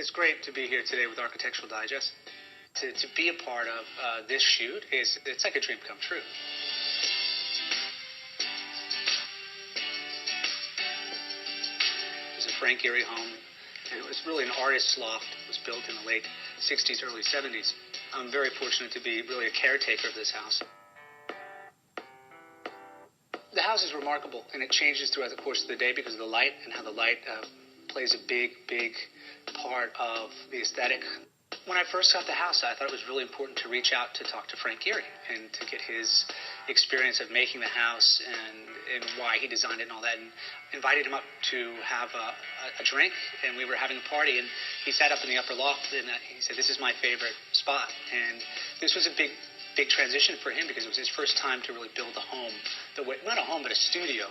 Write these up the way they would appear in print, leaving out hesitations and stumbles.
It's great to be here today with Architectural Digest. To be a part of this shoot it's like a dream come true. It was a Frank Gehry home, and it was really an artist's loft. It was built in the late 60s, early 70s. I'm very fortunate to be really a caretaker of this house. The house is remarkable, and it changes throughout the course of the day because of the light and how the light plays a big part of the aesthetic. When I first got the house, I thought it was really important to reach out to talk to Frank Gehry and to get his experience of making the house and why he designed it and all that, and invited him up to have a drink, and we were having a party, and he sat up in the upper loft, and he said, "This is my favorite spot." And this was a big transition for him because it was his first time to really build a home, not a home, but a studio,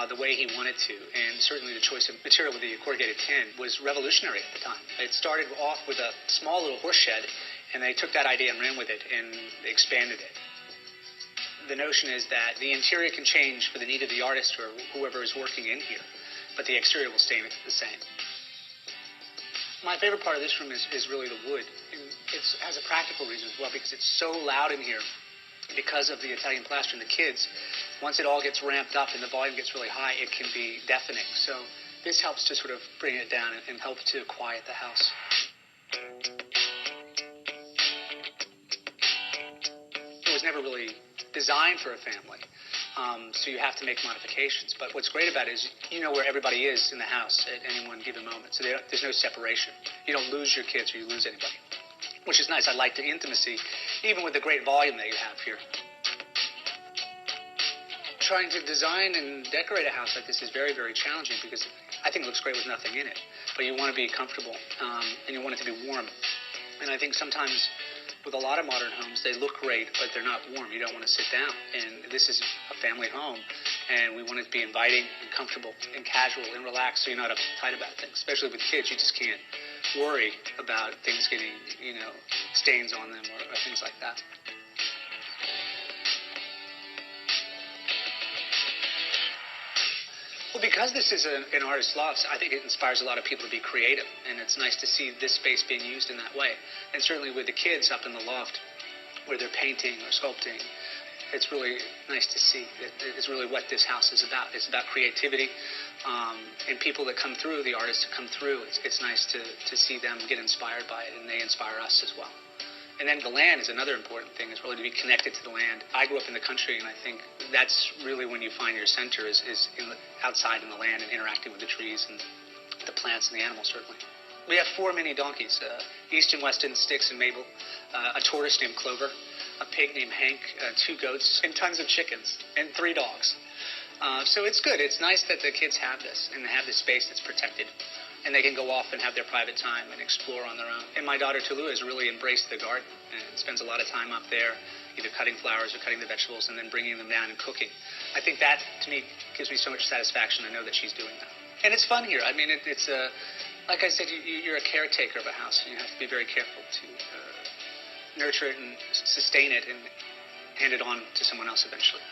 the way he wanted to. And certainly the choice of material with the corrugated tin was revolutionary at the time. It started off with a small little horse shed, and they took that idea and ran with it and expanded it. The notion is that the interior can change for the need of the artist or whoever is working in here, but the exterior will stay the same. My favorite part of this room is really the wood. And it has a practical reason as well, because it's so loud in here because of the Italian plaster and the kids. Once it all gets ramped up and the volume gets really high, it can be deafening. So this helps to sort of bring it down and help to quiet the house. It was never really designed for a family. So you have to make modifications. But what's great about it is you know where everybody is in the house at any one given moment. So there's no separation. You don't lose your kids or you lose anybody, which is nice. I like the intimacy, even with the great volume that you have here. Trying to design and decorate a house like this is very, very challenging because I think it looks great with nothing in it. But you want to be comfortable, and you want it to be warm. And I think sometimes with a lot of modern homes, they look great, but they're not warm. You don't want to sit down. And this is a family home, and we want it to be inviting and comfortable and casual and relaxed so you're not uptight about things. Especially with kids, you just can't worry about things getting, stains on them or things like that. Well, because this is an artist's loft, I think it inspires a lot of people to be creative, and it's nice to see this space being used in that way. And certainly with the kids up in the loft where they're painting or sculpting, it's really nice to see that it's really what this house is about. It's about creativity, and people that come through, the artists that come through, it's nice to see them get inspired by it, and they inspire us as well. And then the land is another important thing, is really to be connected to the land. I grew up in the country, and I think that's really when you find your center is outside in the land and interacting with the trees and the plants and the animals, certainly. We have 4 mini donkeys, Easton, Weston, Styx, and Mabel, a tortoise named Clover, a pig named Hank, 2 goats, and tons of chickens, and 3 dogs. So it's good. It's nice that the kids have this, and have this space that's protected. And they can go off and have their private time and explore on their own. And my daughter, Tallulah, has really embraced the garden and spends a lot of time up there, either cutting flowers or cutting the vegetables and then bringing them down and cooking. I think that, to me, gives me so much satisfaction to know that she's doing that. And it's fun here. I mean, it's like I said, you're a caretaker of a house, and you have to be very careful to nurture it and sustain it and hand it on to someone else eventually.